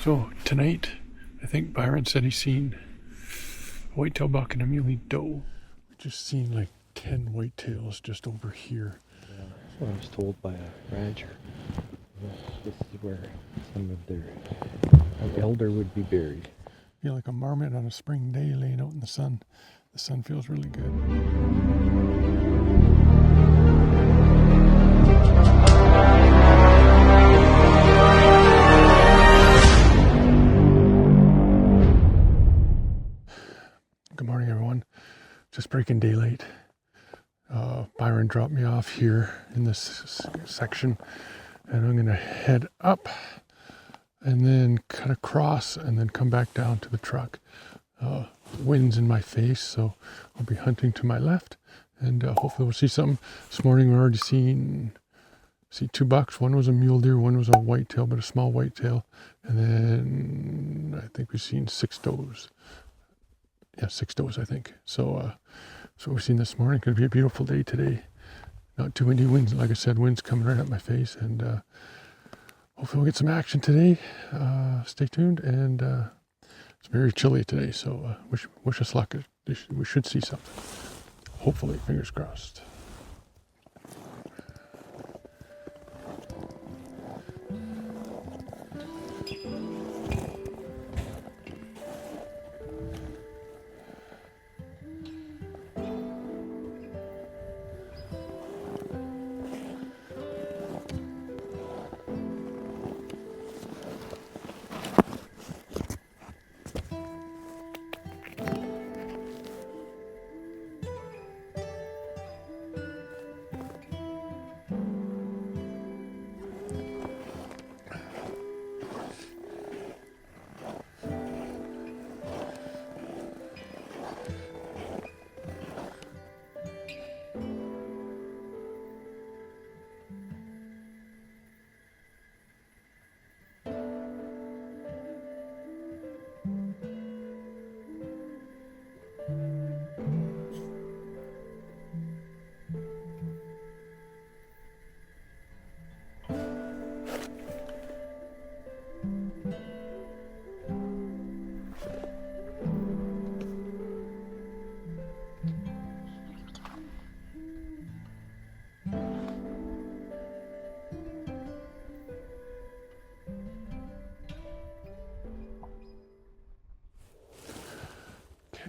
So tonight, I think Byron said he's seen a whitetail buck and a muley doe. We've just seen like 10 whitetails just over here. Yeah, that's what I was told by a rancher. This is where some of their elder would be buried. Feel like a marmot on a spring day laying out in the sun. The sun feels really good. Good morning, everyone. Just breaking daylight. Byron dropped me off here in this section, and I'm gonna head up and then cut across and then come back down to the truck. Wind's in my face, so I'll be hunting to my left, and hopefully we'll see something. This morning we've already seen two bucks. One was a mule deer, one was a whitetail, but a small whitetail, and then I think we've seen 6 does. Yeah, 6 does, I think. So we've seen this morning. Could be a beautiful day today. Not too many winds. Like I said, wind's coming right at my face, and hopefully we'll get some action today. Stay tuned, and it's very chilly today, so wish us luck. We should see something. Hopefully, fingers crossed.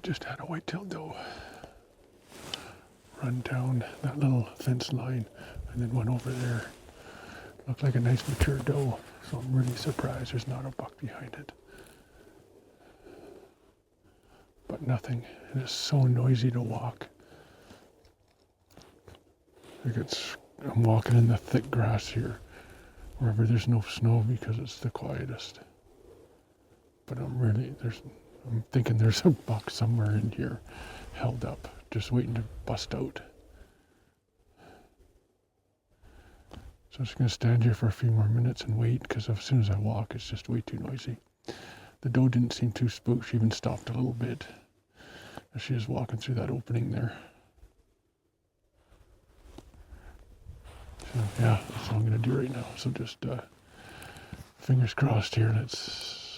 Just had a whitetail doe run down that little fence line and then went over there. Looked like a nice mature doe, so I'm really surprised there's not a buck behind it. But nothing. It is so noisy to walk. I'm walking in the thick grass here, wherever there's no snow, because it's the quietest. But I'm thinking there's a buck somewhere in here, held up, just waiting to bust out. So I'm just going to stand here for a few more minutes and wait, because as soon as I walk, it's just way too noisy. The doe didn't seem too spooked. She even stopped a little bit as she was walking through that opening there. So yeah, that's what I'm going to do right now. So just fingers crossed here. Let's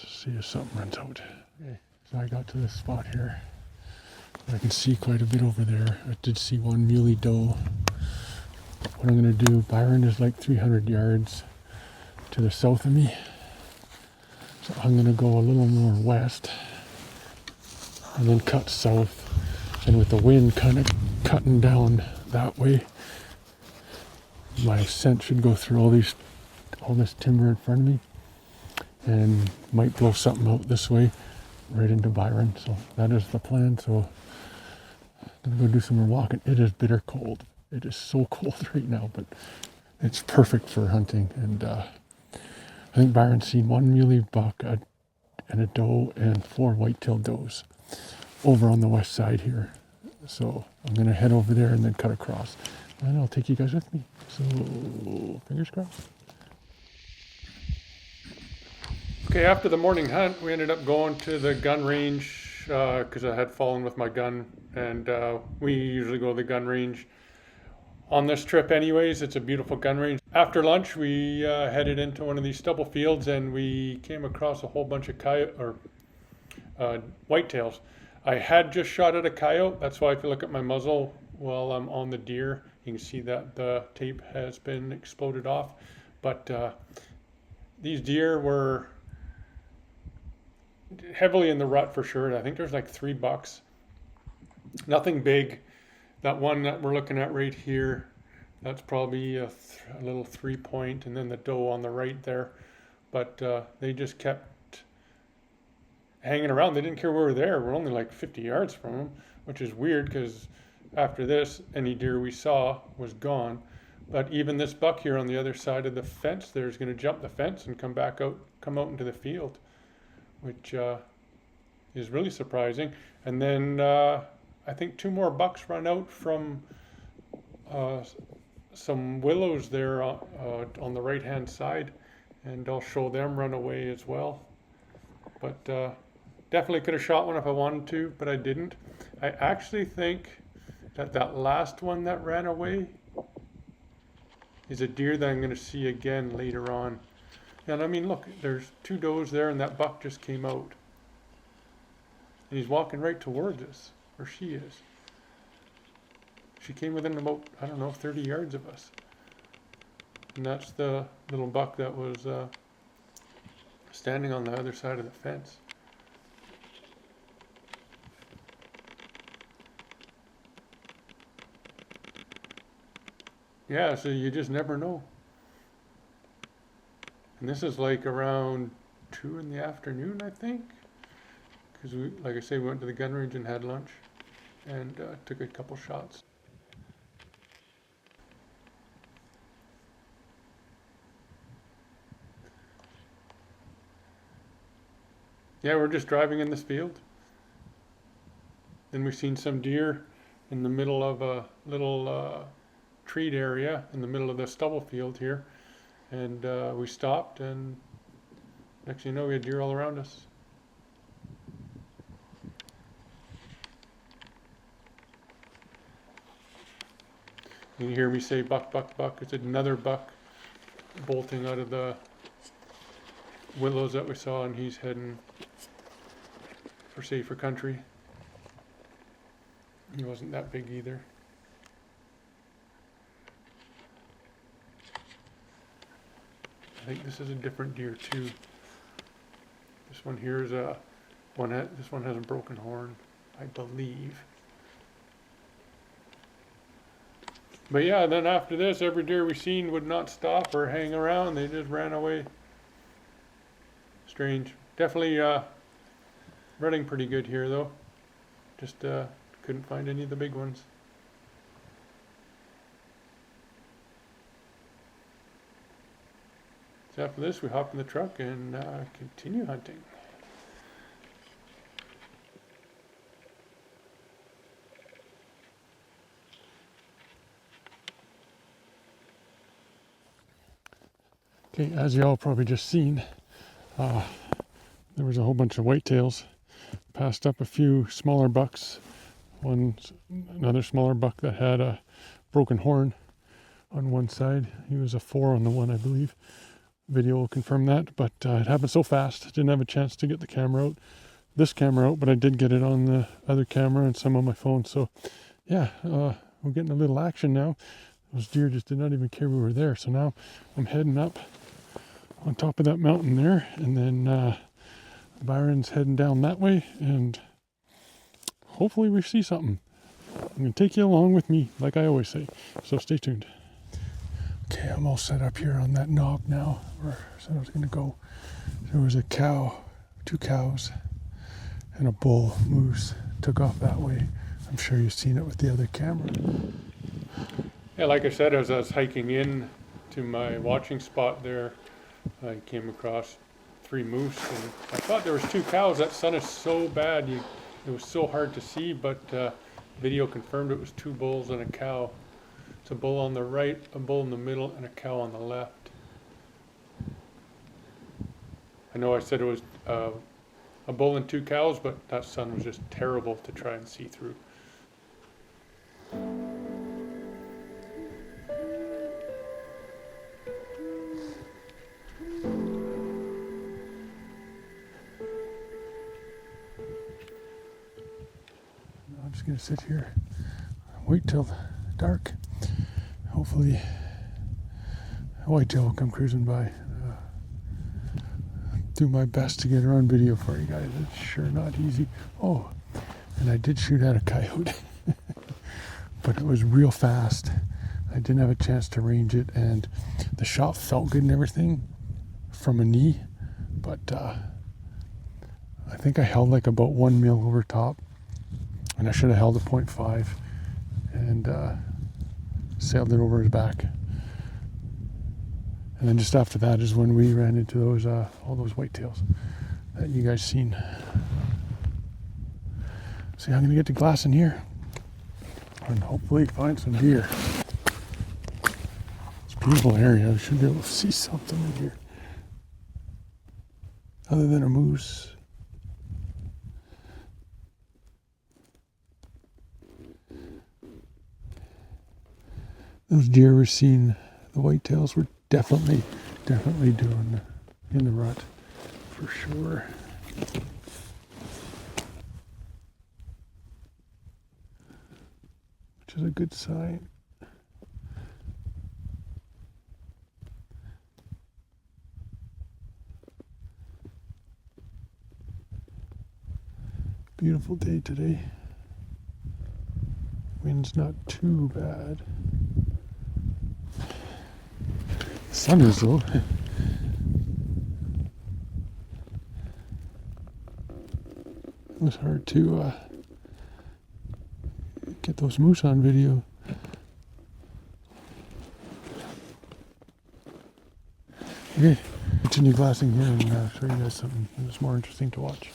see if something runs out. Okay. So I got to this spot here. I can see quite a bit over there. I did see one muley doe. What I'm going to do, Byron is like 300 yards to the south of me. So I'm going to go a little more west and then cut south. And with the wind kind of cutting down that way, my scent should go through all this timber in front of me and might blow something out this way. Right into Byron, so that is the plan. So I'm gonna go do some more walking. It is bitter cold. It is so cold right now, but it's perfect for hunting. And I think Byron's seen 1 muley buck and a doe and 4 whitetail does over on the west side here. So I'm gonna head over there and then cut across, and I'll take you guys with me. So fingers crossed. Okay, after the morning hunt, we ended up going to the gun range because I had fallen with my gun, and we usually go to the gun range on this trip anyways. It's a beautiful gun range. After lunch, we headed into one of these stubble fields, and we came across a whole bunch of whitetails. I had just shot at a coyote. That's why if you look at my muzzle while I'm on the deer, you can see that the tape has been exploded off. But these deer were heavily in the rut for sure. I think there's like 3 bucks. Nothing big. That one that we're looking at right here, that's probably a little 3-point, and then the doe on the right there. But they just kept hanging around. They didn't care we were there. We're only like 50 yards from them, which is weird because after this, any deer we saw was gone. But even this buck here on the other side of the fence there is going to jump the fence and come out into the field, which is really surprising. And then I think 2 more bucks run out from some willows there on the right hand side, and I'll show them run away as well. But definitely could have shot one if I wanted to, but I didn't. I actually think that last one that ran away is a deer that I'm going to see again later on. And I mean, look, there's 2 does there, and that buck just came out. And he's walking right towards us, or she is. She came within about, I don't know, 30 yards of us. And that's the little buck that was standing on the other side of the fence. Yeah, so you just never know. And this is like around 2 in the afternoon, I think. Because we, like I say, we went to the gun range and had lunch and took a couple shots. Yeah, we're just driving in this field. Then we've seen some deer in the middle of a little treed area in the middle of the stubble field here. And we stopped, and next thing you know, we had deer all around us. You hear me say buck, buck, buck. It's another buck bolting out of the willows that we saw, and he's heading for safer country. He wasn't that big either. I think this is a different deer too. This one here is this one has a broken horn, I believe. But yeah, then after this, every deer we seen would not stop or hang around. They just ran away. Strange. Definitely running pretty good here though. Just couldn't find any of the big ones. So after this, we hop in the truck and continue hunting. Okay, as y'all probably just seen, there was a whole bunch of whitetails. Passed up a few smaller bucks. Another smaller buck that had a broken horn on one side. He was a 4 on the one, I believe. Video will confirm that, but it happened so fast. Didn't have a chance to get the camera out, this camera out, but I did get it on the other camera and some on my phone. So yeah, we're getting a little action now. Those deer just did not even care we were there. So now I'm heading up on top of that mountain there, and then Byron's heading down that way, and hopefully we see something. I'm going to take you along with me, like I always say, so stay tuned. Okay, I'm all set up here on that knob now, where I said I was going to go. There was a cow, 2 cows, and a bull moose took off that way. I'm sure you've seen it with the other camera. Yeah, like I said, as I was hiking in to my watching spot there, I came across 3 moose, and I thought there was 2 cows. That sun is so bad, it was so hard to see, but video confirmed it was 2 bulls and a cow. It's a bull on the right, a bull in the middle, and a cow on the left. I know I said it was a bull and 2 cows, but that sun was just terrible to try and see through. just gonna sit here, wait till dark. Hopefully a whitetail will come cruising by. Do my best to get her on video for you guys. It's sure not easy. Oh, and I did shoot at a coyote, but it was real fast. I didn't have a chance to range it, and the shot felt good and everything from a knee, but I think I held like about 1 mil over top, and I should have held a 0.5 and sailed it over his back. And then just after that is when we ran into those all those whitetails that you guys seen. See, I'm gonna get to glass in here and hopefully find some deer. It's a beautiful area. I should be able to see something in here other than a moose. Those deer we're seeing, the whitetails were definitely doing in the rut for sure. Which is a good sign. Beautiful day today. Wind's not too bad. The sun is though. It was hard to get those moose on video. Okay, continue glassing here and show you guys something that's more interesting to watch.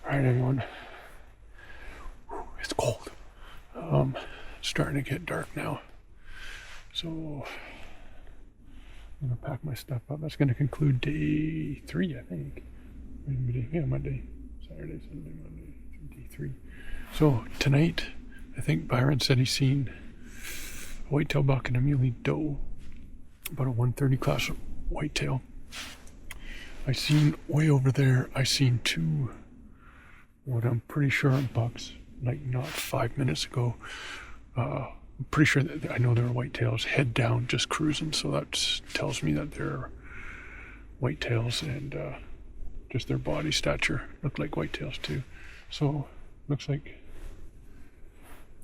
Alright everyone, it's cold. It's starting to get dark now, so I'm gonna pack my stuff up. That's gonna conclude day 3, I think. Monday, Saturday, Sunday, Monday, day 3. So tonight, I think Byron said he's seen a whitetail buck and a muley doe, about a 130 class whitetail. I seen way over there, I seen 2 what I'm pretty sure are bucks, like not 5 minutes ago. I'm pretty sure that I know they're whitetails, head down, just cruising. So that tells me that they're whitetails, and just their body stature look like whitetails too. So looks like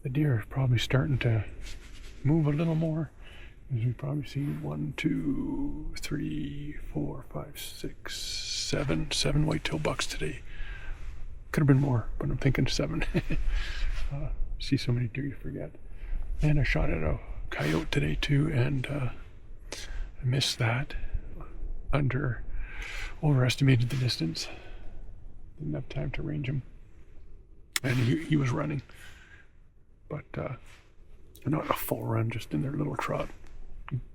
the deer is probably starting to move a little more, as we've probably seen 1, 2, 3, 4, 5, 6, 7 whitetail bucks today. Could have been more, but I'm thinking 7. See so many deer you forget. And I shot at a coyote today too, and I missed that. Overestimated the distance. Didn't have time to range him. And he was running. But not a full run, just in their little trot,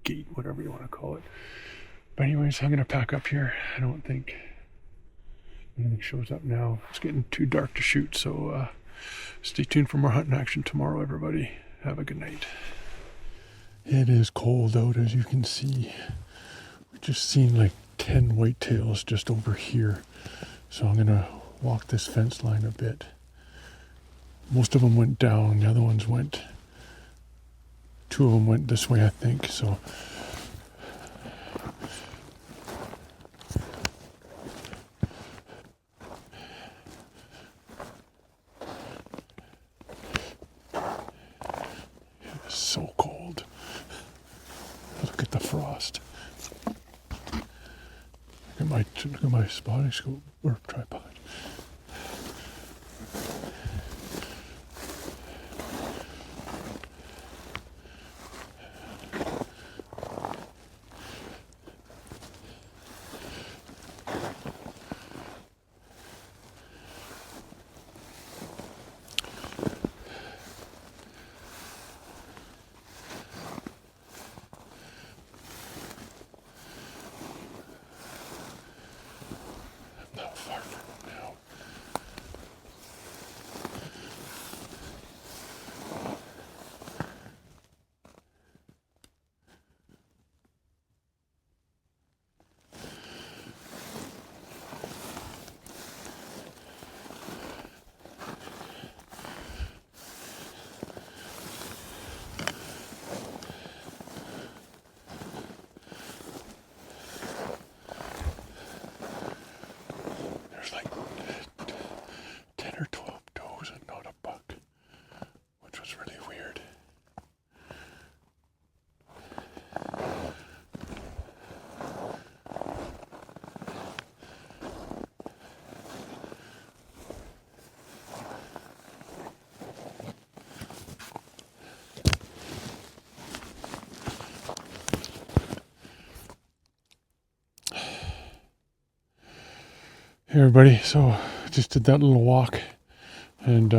gait, whatever you want to call it. But anyways, I'm gonna pack up here. I don't think anything shows up now. It's getting too dark to shoot, so stay tuned for more hunting action tomorrow, everybody. Have a good night. It is cold out, as you can see. We've just seen like 10 whitetails just over here. So I'm gonna walk this fence line a bit. Most of them went down, the other ones went, 2 of them went this way, I think, so. It's so cold. Look at the frost. Look at my spotting scope or tripod. Not far from Hey everybody, so just did that little walk and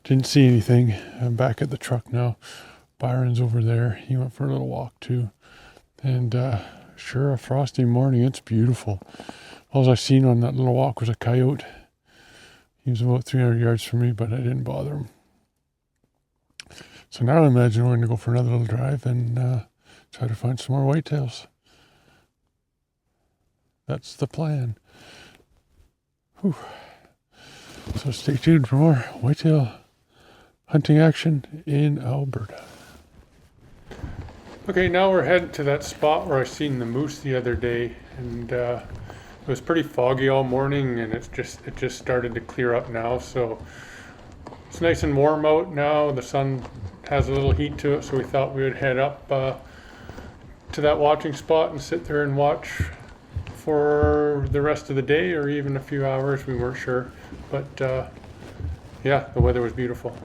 didn't see anything. I'm back at the truck now. Byron's over there. He went for a little walk too. And sure, a frosty morning. It's beautiful. All I seen on that little walk was a coyote. He was about 300 yards from me, but I didn't bother him. So now I imagine we're going to go for another little drive and try to find some more whitetails. That's the plan. Whew. So stay tuned for more whitetail hunting action in Alberta. Okay, now we're heading to that spot where I seen the moose the other day, and it was pretty foggy all morning, and it just started to clear up now. So it's nice and warm out now. The sun has a little heat to it, so we thought we would head up to that watching spot and sit there and watch for the rest of the day, or even a few hours. We weren't sure, but yeah, the weather was beautiful.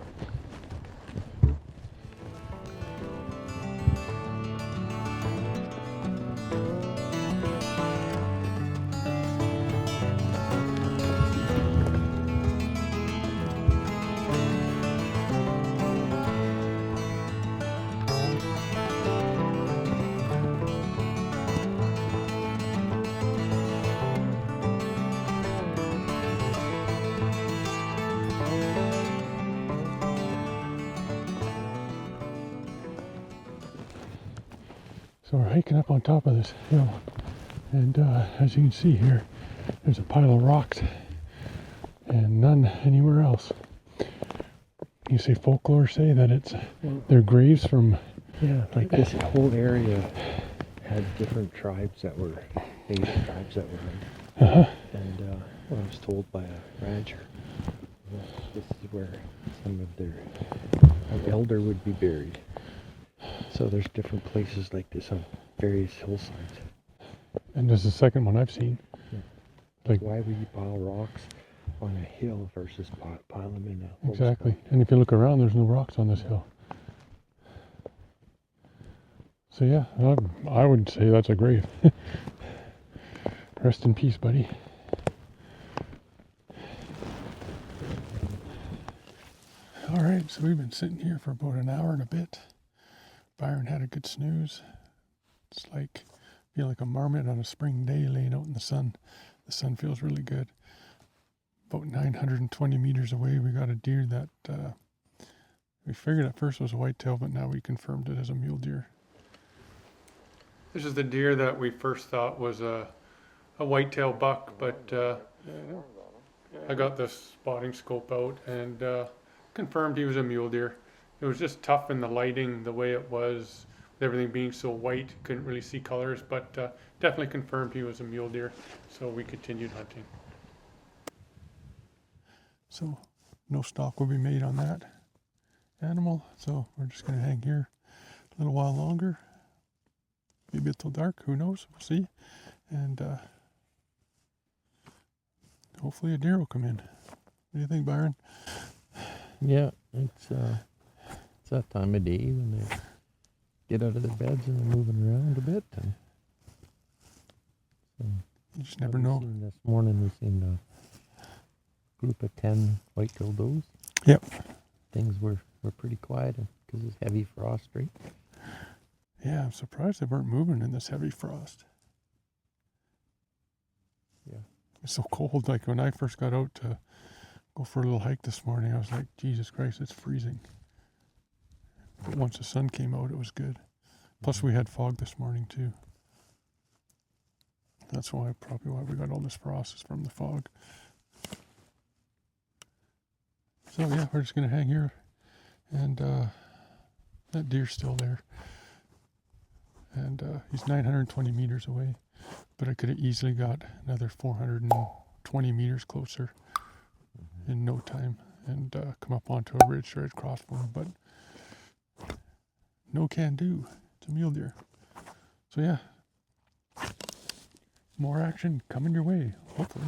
So we're hiking up on top of this hill, and as you can see here, there's a pile of rocks and none anywhere else. You see folklore say that they're graves from... Yeah, like this whole area had different tribes that were, native tribes that were in. And I was told by a rancher that this is where some of their elder would be buried. So there's different places like this on various hillsides. And this is the second one I've seen. Yeah. Like, why would you pile rocks on a hill versus pile them in a hole? Exactly. And if you look around, there's no rocks on this hill. So yeah, I would say that's a grave. Rest in peace, buddy. All right, so we've been sitting here for about an hour and a bit. Byron had a good snooze. It's like feel like a marmot on a spring day laying out in the sun. The sun feels really good. About 920 meters away, we got a deer that we figured at first was a whitetail, but now we confirmed it as a mule deer. This is the deer that we first thought was a whitetail buck, but I got the spotting scope out and confirmed he was a mule deer. It was just tough in the lighting, the way it was, with everything being so white, couldn't really see colors, but definitely confirmed he was a mule deer, so we continued hunting. So no stalk will be made on that animal, so we're just going to hang here a little while longer. Maybe until dark, who knows, we'll see. And hopefully a deer will come in. What do you think, Byron? Yeah, it's that time of day when they get out of their beds and they're moving around a bit. And so You just never know. This morning we seen a group of 10 white-tailed does. Yep. Things were pretty quiet because it's heavy frost, right? Yeah, I'm surprised they weren't moving in this heavy frost. Yeah. It's so cold. Like when I first got out to go for a little hike this morning, I was like, Jesus Christ, it's freezing. But once the sun came out, it was good. Plus we had fog this morning too. That's probably why we got all this frost is from the fog. So yeah, we're just gonna hang here, and that deer's still there. And he's 920 meters away, but I could have easily got another 420 meters closer in no time and come up onto a ridge right across from him, but no can do. It's a mule deer. So yeah, more action coming your way, hopefully.